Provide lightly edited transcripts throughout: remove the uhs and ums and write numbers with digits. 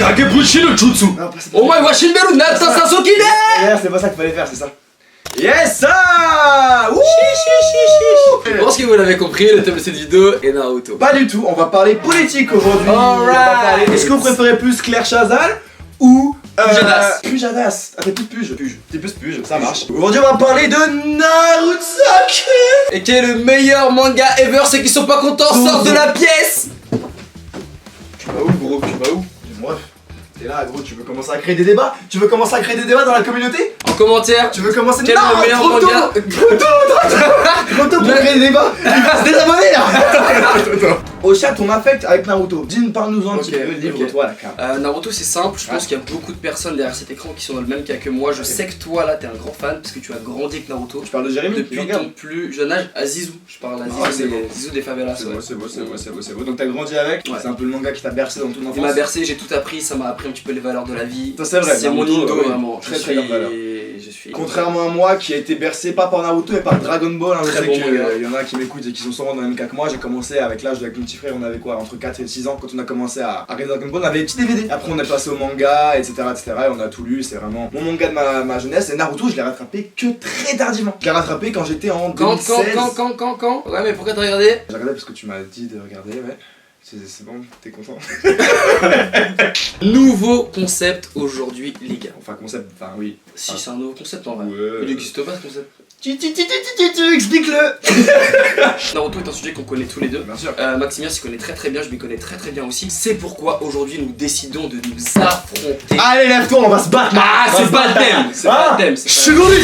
Kagebushi no Jutsu. Omae wa shinderu natta Sasuke de. C'est pas ça qu'il fallait faire, c'est ça. Yes ça. Je pense que vous l'avez compris, le thème de cette vidéo est Naruto. Pas du tout, on va parler politique aujourd'hui. Alright. Est-ce que vous préférez plus Claire Chazal ou Pujadas. Pujadas. Ah t'es plus Puge. T'es plus Puge, ça marche. Aujourd'hui on va parler de Naruto. Et qui est le meilleur manga ever, ceux qui sont pas contents sortent de la pièce. Tu vas où gros? Tu vas où? Bref. T'es là gros, tu veux commencer à créer des débats? Tu veux commencer à créer des débats dans la communauté? En commentaire, Tu veux commencer? quel est le meilleur manga? Trop tôt pour créer des débats. Il va se désabonner là. Ocha, ton affect avec Naruto. Parle-nous-en un petit peu, livre-toi la carte. Naruto c'est simple, je pense qu'il y a beaucoup de personnes derrière cet écran qui sont dans le même cas que moi. Je sais que toi là t'es un grand fan parce que tu as grandi avec Naruto. Tu parles de Jérémy Depuis ton plus jeune âge à Zizou. Je parle à Zizou, Zizou des favelas. C'est beau. Donc t'as grandi avec, c'est un peu le manga qui t'a bercé dans ton enfance. Il m'a bercé, j'ai tout appris, ça m'a appris un petit peu les valeurs de la vie. Ça c'est vrai. C'est mon indo vraiment. Très grande valeur. Je suis. Contrairement à moi qui a été bercé pas par Naruto mais par Dragon Ball, je sais bon qu'il manga. y en a qui m'écoutent et qui sont sûrement dans le même cas que moi. J'ai commencé avec l'âge avec mon petit frère, on avait quoi, entre 4 et 6 ans quand on a commencé à regarder Dragon Ball, on avait les petits DVD. Après on est passé au manga, etc. Et on a tout lu, c'est vraiment mon manga de ma jeunesse. Et Naruto je l'ai rattrapé que très tardivement. Je l'ai rattrapé quand j'étais en 2016. Quand Ouais mais pourquoi t'as regardé? J'ai regardé parce que tu m'as dit de regarder, ouais. C'est bon, t'es content? Nouveau concept aujourd'hui les gars. Enfin concept, enfin oui. Si c'est un nouveau concept en vrai. Ouais. Il n'existe pas ce concept. Tu explique-le. Naruto est un sujet qu'on connaît tous les deux. Bien sûr. Maximien s'y connaît très bien, je m'y connais très bien aussi. C'est pourquoi aujourd'hui nous décidons de nous affronter. Allez lève-toi, on va se battre. Ah c'est pas le thème. C'est pas le thème. Je suis gouré.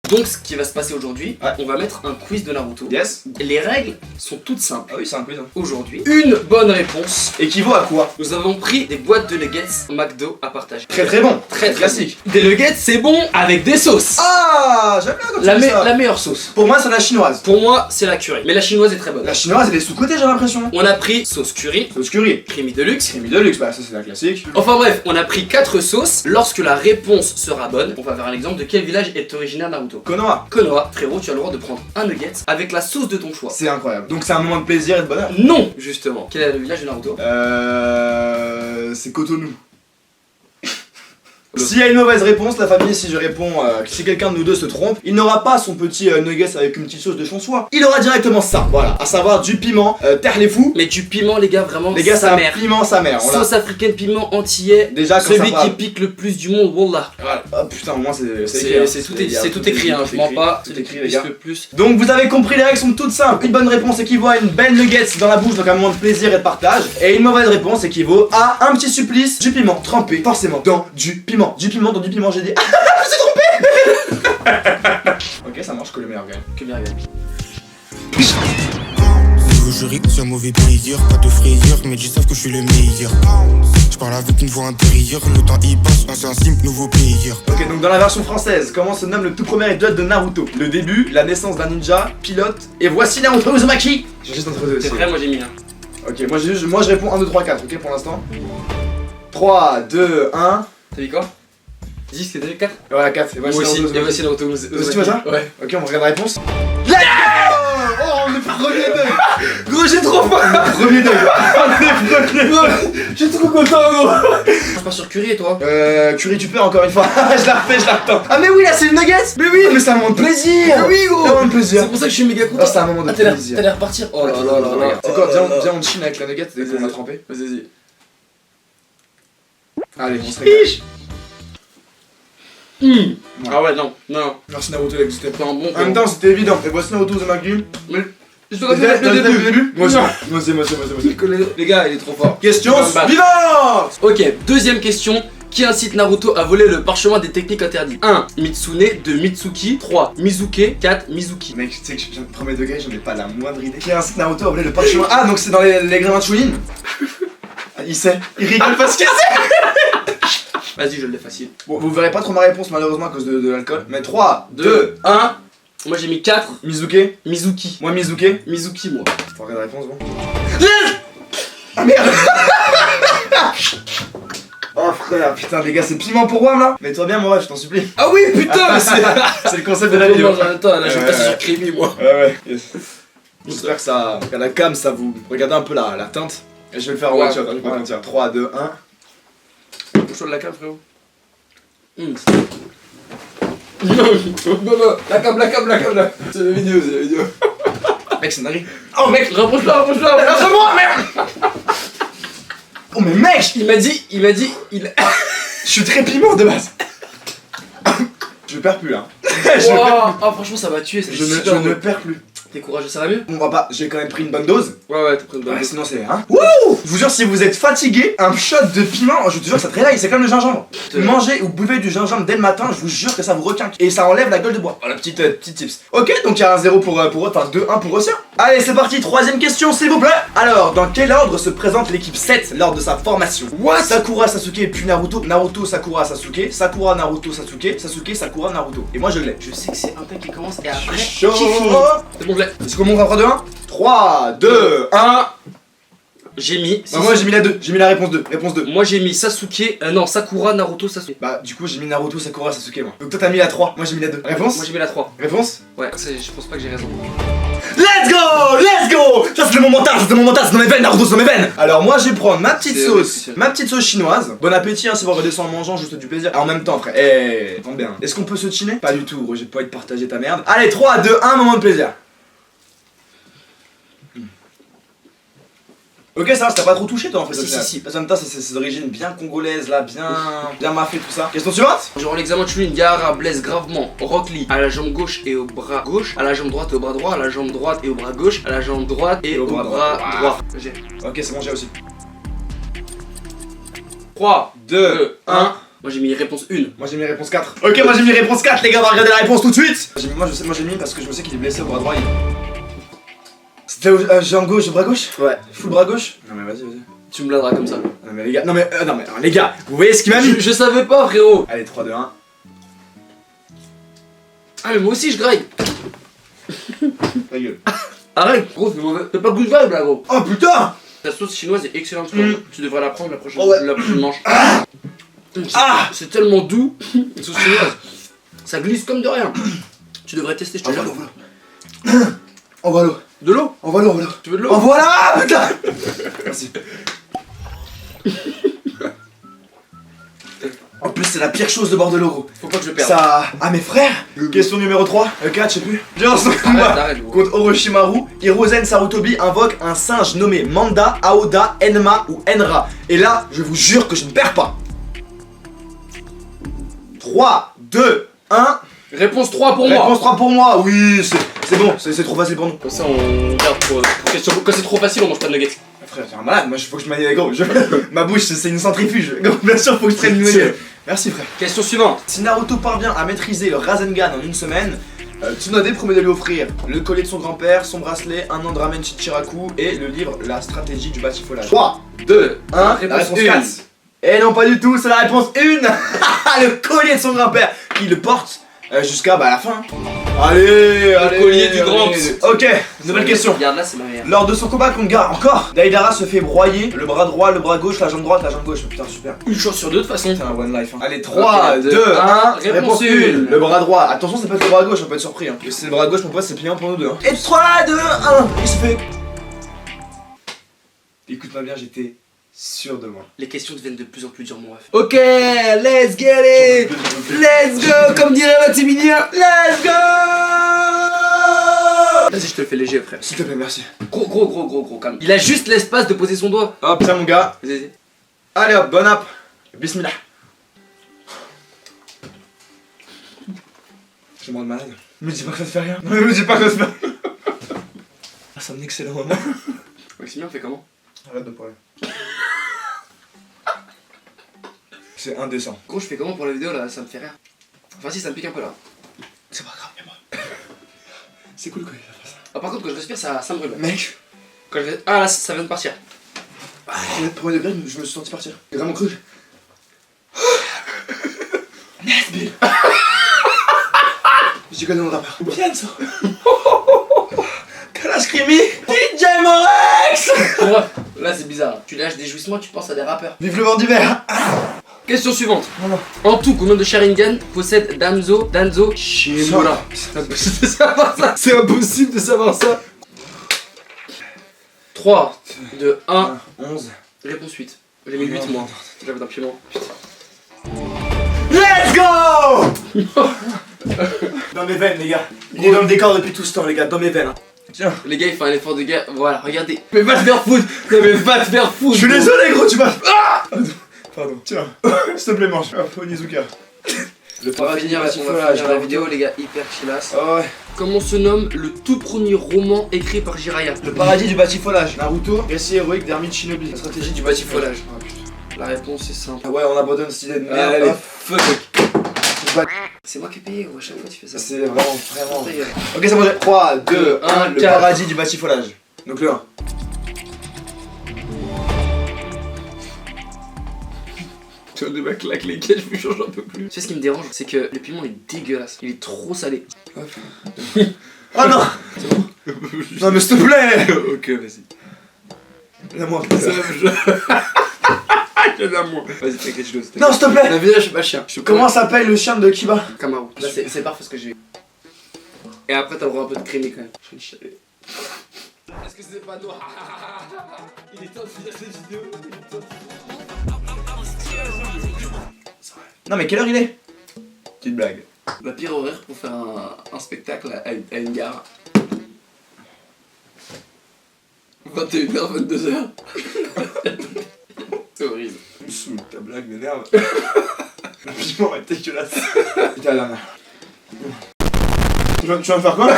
Donc ce qui va se passer aujourd'hui, on va mettre un quiz de Naruto. Yes. Les règles sont toutes simples. Ah oui, c'est un quiz. Aujourd'hui, une bonne réponse. Équivaut à quoi? Nous avons pris des boîtes de nuggets McDo à partager. Très bon. Très classique. Des nuggets c'est bon avec des sauces. Ah, j'aime bien quand tu dis ça. La meilleure sauce. Pour moi, c'est la chinoise. Pour moi, c'est la curry. Mais la chinoise est très bonne. La chinoise, elle est sous-cotée, j'ai l'impression. On a pris sauce curry, Sauce curry. creamy deluxe. Creamy deluxe, bah ça c'est la classique. Enfin bref, on a pris 4 sauces. Lorsque la réponse sera bonne, on va faire un exemple de quel village est originaire Naruto. Konoha. Konoha, frérot, tu as le droit de prendre un nugget avec la sauce de ton choix. C'est incroyable. Donc c'est un moment de plaisir et de bonheur. Non, justement. Quel est le village de Naruto? C'est Cotonou. S'il y a une mauvaise réponse, la famille, si je réponds, si quelqu'un de nous deux se trompe, il n'aura pas son petit nuggets avec une petite sauce de son choix. Il aura directement ça, voilà, à savoir du piment, terre les fous. Mais du piment, les gars, vraiment. Les gars, c'est sa un mère. piment sa mère. Sauce africaine, piment antillais. Déjà, quand celui ça qui parle. pique le plus du monde, wallah. Voilà. Ah putain, au moins c'est tout écrit, hein, je mens pas. Tout écrit, les gars. Le plus. Donc vous avez compris, les règles sont toutes simples. Une bonne réponse équivaut à une belle nuggets dans la bouche, donc un moment de plaisir et de partage. Et une mauvaise réponse équivaut à un petit supplice, du piment trempé forcément dans du piment. Du piment dans du piment, j'ai dit. Ah, je me suis trompé. Ok, ça marche, que le meilleur gagne. Que bien gagne. Je ris, c'est un mauvais payeur, pas de frayeur, mais ils savent que je suis le meilleur. Je parle avec une voix intérieure, le temps y passe, c'est un simple nouveau player. Ok, donc dans la version française, comment se nomme le tout premier épisode de Naruto? Le début, la naissance d'un ninja, pilote, et voici Naruto Uzumaki. J'ai juste entre deux aussi. C'est vrai, moi j'ai mis un. Ok, moi je réponds 1, 2, 3, 4, ok pour l'instant. 3, 2, 1. T'as dit quoi? Dis que c'était 4. Voilà, 4. Et Moi aussi, il y avait aussi Naruto Aussi, tu vois ça? Ouais. Ok, on regarde la réponse. Yeah. Oh, on est premier deuil. Gros, j'ai trop faim. Premier deuil. Je suis trop content, gros. Je pars sur curry et toi? Curry tu perds encore une fois. Je la refais, je la retends. Ah mais oui, là c'est une nuggets. Mais oui, mais c'est un moment de plaisir. Mais oui, gros. C'est un moment de plaisir. C'est pour ça que je suis méga content. Ah, c'est un moment de plaisir. T'allais repartir. Oh là là là là. C'est quoi, viens on chine avec la nugget dès qu'on a trempé. Vas-y. Allez, on se régale. Ah ouais, non. Merci Naruto, il existait pas. C'est un bon. En même temps, c'était évident. Et voici Naruto Uzumaki. Mais je te T'as rappelle le vu le début. début? Moi aussi. Moi aussi. Les gars, il est trop fort. Question On va me battre. suivante. Ok, deuxième question. Qui incite Naruto à voler le parchemin des techniques interdites? 1. Mitsune. 2. Mitsuki. 3. Mizuke. 4. Mizuki. Mec, tu sais que je viens de premier degré, j'en ai pas la moindre idée. Qui incite Naruto à voler le parchemin? Ah, donc c'est dans les grands de Chunin. Il sait. Il rigole parce qu'il sait. Vas-y, je l'ai facile. Bon, vous verrez pas trop ma réponse malheureusement à cause de l'alcool. Mais 3, 2, 1. Moi j'ai mis 4. Mizuke. Mizuki. Moi Mizuke. Mizuki, moi. Faut regarder la réponse, bon. Ah merde. Oh frère, putain les gars, c'est piment pour moi là. Mets-toi bien mon ref, je t'en supplie. Ah oui, putain, mais c'est. C'est le concept de la vidéo. Attends, là je vais passer sur Creamy, moi. Ouais, yes. J'espère que ça, qu'à la cam, ça vous regardez un peu la teinte. Je vais le faire en one shot, je vais pas mentir. 3, 2, 1. Bouge-toi de la cam, frérot. Non, la cam. C'est la vidéo, Mec, c'est une dinguerie. Oh mec, rapproche-la. Lâche-moi, merde. Oh, mais mec, Il m'a dit, je suis très piment de base. Je perds plus là. Ah franchement ça m'a tué, Je ne perds plus. T'es courageux, ça va mieux? On va pas, j'ai quand même pris une bonne dose. Ouais, t'as pris une bonne Ouais, dose. sinon c'est hein. Wouh! Je vous jure, si vous êtes fatigué, un shot de piment, je te jure que ça te réveille, c'est comme le gingembre. Mangez ou buvez du gingembre dès le matin, je vous jure que ça vous requinque. Et ça enlève la gueule de bois. Voilà, petite tips. Ok, donc il y a un 0 pour eux, enfin 2-1 pour Océan. Allez, c'est parti, troisième question, s'il vous plaît. Alors, dans quel ordre se présente l'équipe 7 lors de sa formation? What? Sakura, Sasuke et puis Naruto. Naruto, Sakura, Sasuke. Sakura, Naruto, Sasuke. Sasuke, Sakura, Naruto. Et moi je l'ai. Je sais que c'est un thème qui commence et après Chaud. qui finit. C'est bon, je l'ai. Est-ce qu'on monte à 3, 2, 1? 3, 2, 1. J'ai mis. Bah, moi j'ai mis la 2, j'ai mis la réponse 2. Réponse 2. Moi j'ai mis Sasuke, non Sakura, Naruto, Sasuke. Bah du coup j'ai mis Naruto, Sakura, Sasuke moi. Donc toi t'as mis la 3, moi j'ai mis la 2. Réponse? Moi j'ai mis la 3. Réponse? Ouais, je pense pas que j'ai raison. Let's go! Ça c'est le moment tard, c'est dans mes veines, Naruto, c'est dans mes veines. Alors moi je vais prendre ma petite sauce chinoise. Bon appétit hein, si vous regardez ça en mangeant, juste du plaisir. En même temps frère, attends bien. Est-ce qu'on peut se chiner? Pas du tout gros, j'ai pas envie de partager ta merde. Allez 3, 2, 1, moment de plaisir. Ok ça va, t'as pas trop touché toi en fait. Si. Parce qu'en même temps c'est d'origine bien congolaise là, bien maffé tout ça. Question suivante. Genre l'examen de Chunin, Gaara blesse gravement Rock Lee à la jambe gauche et au bras gauche, à la jambe droite et au bras droit, à la jambe droite et au bras gauche, à la jambe droite et au bras droit. J'ai. Ok c'est bon j'ai aussi. 3, 2, 1. Moi j'ai mis réponse 1. Moi j'ai mis réponse 4. Ok moi j'ai mis réponse 4 les gars, on va regarder la réponse tout de suite. Moi j'ai mis parce que je me sais qu'il est blessé au bras droit. C'était jambe gauche, bras gauche? Ouais. Full bras gauche? Non mais vas-y. Tu me bladeras comme ça. Non mais les gars, les gars, vous voyez ce qu'il m'a mis? Je savais pas frérot. Allez 3, 2, 1. Ah mais moi aussi je graille. Ta gueule. Arrête gros, c'est mauvais. Fais pas good vibe là gros. Oh putain. La sauce chinoise est excellente. Tu devrais la prendre la prochaine, Oh ouais. la prochaine manche. C'est tellement doux. La sauce chinoise. Ça glisse comme de rien. Tu devrais tester, je te jure. Envoie l'eau. De l'eau? Envoie l'eau. Tu veux de l'eau? Envoie là putain. Merci. En plus c'est la pire chose de boire de l'eau gros. Faut pas que je perde. Ça... Ah mes frères. Question numéro 3. 4 je sais plus. Durant son combat Arrête, gros. contre Orochimaru, Hiruzen Sarutobi invoque un singe nommé Manda, Aoda, Enma ou Enra. Et là, je vous jure que je ne perds pas. 3, 2, 1. Réponse 3 pour moi. Réponse 3 pour moi. Oui, c'est bon, c'est trop facile pour nous. Comme ça on garde pour question. Quand c'est trop facile on mange pas de nuggets. Frère, t'es un malade, moi faut que je m'aille gros. Ma bouche c'est une centrifuge. Gros, bien sûr, faut que je traîne une nuggets. Merci frère. Question suivante. Si Naruto parvient à maîtriser le Rasengan en une semaine, Tsunade promet de lui offrir le collier de son grand-père, son bracelet, un an de ramen Chichiraku et le livre La stratégie du batifolage. 3, 2, 1, la réponse 4. Et non pas du tout, c'est la réponse 1. Le collier de son grand-père qui le porte jusqu'à la fin. Allez, Le collier du grand. Ok, nouvelle question. Regarde là, c'est ma mère. Lors de son combat contre Gaara, encore, Deidara se fait broyer, le bras droit, le bras gauche, la jambe droite, la jambe gauche. Putain, super. Une chance sur deux de toute façon. Putain, one life. Hein. Allez, 3, Ok, 2, 1, réponse 1. Le bras droit. Attention, ça peut être le bras gauche, on peut être surpris. Hein. Et c'est le bras gauche, mon pote, c'est pliant pour nous deux. Hein. Et 3, 2, 1, il se fait. Écoute-moi bien, j'étais sûr de moi. Les questions deviennent de plus en plus dures, mon ref. Ok, let's get it. Let's go, comme dirait Maximilien. Let's go. Vas-y, je te le fais léger, frère. S'il te plaît, merci. Gros, calme. Il a juste l'espace de poser son doigt. Hop, tiens, mon gars. Vas-y. Allez hop, bon app. Bismillah. Je me rends malade. Me dis pas que ça te fait rien. Me dis pas que ça te fait rien. Ah, c'est un excellent moment. Maximilien, on fait comment? Arrête de parler. C'est indécent. Gros, je fais comment pour la vidéo là? Ça me fait rire. Enfin, si, ça me pique un peu là. C'est pas grave, moi. C'est cool quand il fait ça. Ah, par contre, quand je respire, ça me brûle. Mec. Quand je... Ah là, ça vient de partir. Premier degré, je me suis senti partir. J'ai vraiment cru. Nesbill. J'ai connu mon rappeur. Bien ça. Kalash Krimi. DJ Morex. Là, c'est bizarre. Tu lâches des jouissements, tu penses à des rappeurs. Vive le vent d'hiver. Question suivante. Non. En tout, combien de Sharingan possède Danzo Shimura? C'est impossible de savoir ça. C'est impossible de savoir ça. 3, 2, 1. 11. Réponse 8. J'ai mis 8 moi. J'avais un piment. Putain. Let's go. Dans mes veines, les gars. Il est dans le décor depuis tout ce temps, les gars. Dans mes veines. Tiens. Les gars, il fait un effort de guerre. Voilà, regardez. Mais va te faire foutre. Non, mais va te faire foutre. Je suis désolé, gros, tu vas. Ah. Pardon. Tiens. S'il te plaît, mange. Hop, Onizuka. On va finir la vidéo, les gars, hyper chillasse. Ah ouais. Comment se nomme le tout premier roman écrit par Jiraiya? Le paradis du batifolage. Naruto, récit héroïque d'Hermine Shinobi. La stratégie du batifolage. Ah, putain. La réponse est simple. Ah ouais, on abandonne cette idée de merde. Allez, Hop. fuck. C'est moi qui ai payé, gros, à chaque fois tu fais ça. C'est vraiment. Ta gueule. Ok, c'est bon. 3, 2, 1. Le 4. paradis du batifolage. Donc le 1. Tu vois, de ma claque lesquelles je me change un peu plus. Tu sais ce qui me dérange, c'est que le piment est dégueulasse. Il est trop salé. Oh non. Non mais s'il te plaît. Ok, vas-y. Donne-moi. C'est la même chose. Donne-moi. Vas-y, fais quelque chose. Non, s'il te plaît. La vie, je suis pas le chien. Comment s'appelle le chien de Kiba? Kamaru. Là, c'est parfait ce que j'ai eu. Et après, t'as le droit un peu de crémer quand même. Je vais le chialer. Est-ce que c'est pas noir? Il est temps de finir cette vidéo. Non mais quelle heure il est? Petite blague. La pire horaire pour faire un spectacle à une gare. 21h, 22h. C'est horrible. Me saoule, ta blague m'énerve. Le piment est dégueulasse. Putain, là. Tu vas me faire quoi?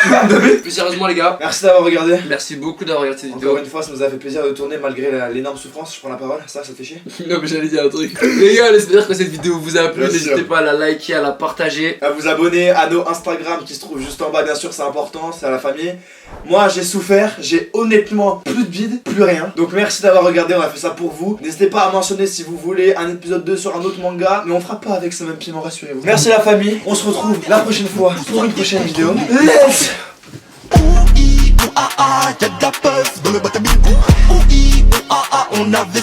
Tu vas me donner? Plus sérieusement, les gars, Merci d'avoir regardé. merci beaucoup d'avoir regardé cette vidéo. Encore une fois, ça nous a fait plaisir de tourner malgré l'énorme souffrance. Je prends la parole, ça te fait chier? Non, mais j'allais dire un truc. Les gars, j'espère que cette vidéo vous a plu. Bien N'hésitez sûr. pas à la liker, à la partager. À vous abonner à nos Instagram qui se trouvent juste en bas, bien sûr, c'est important, c'est à la famille. Moi, j'ai souffert, j'ai honnêtement plus de bide, plus rien. Donc merci d'avoir regardé, on a fait ça pour vous. N'hésitez pas à mentionner si vous voulez un épisode 2 sur un autre manga, mais on fera pas avec ce même piment, rassurez-vous. Merci la famille, on se retrouve la prochaine fois pour une prochaine vidéo. Let's Y'a de la puff dans le bateau. On avait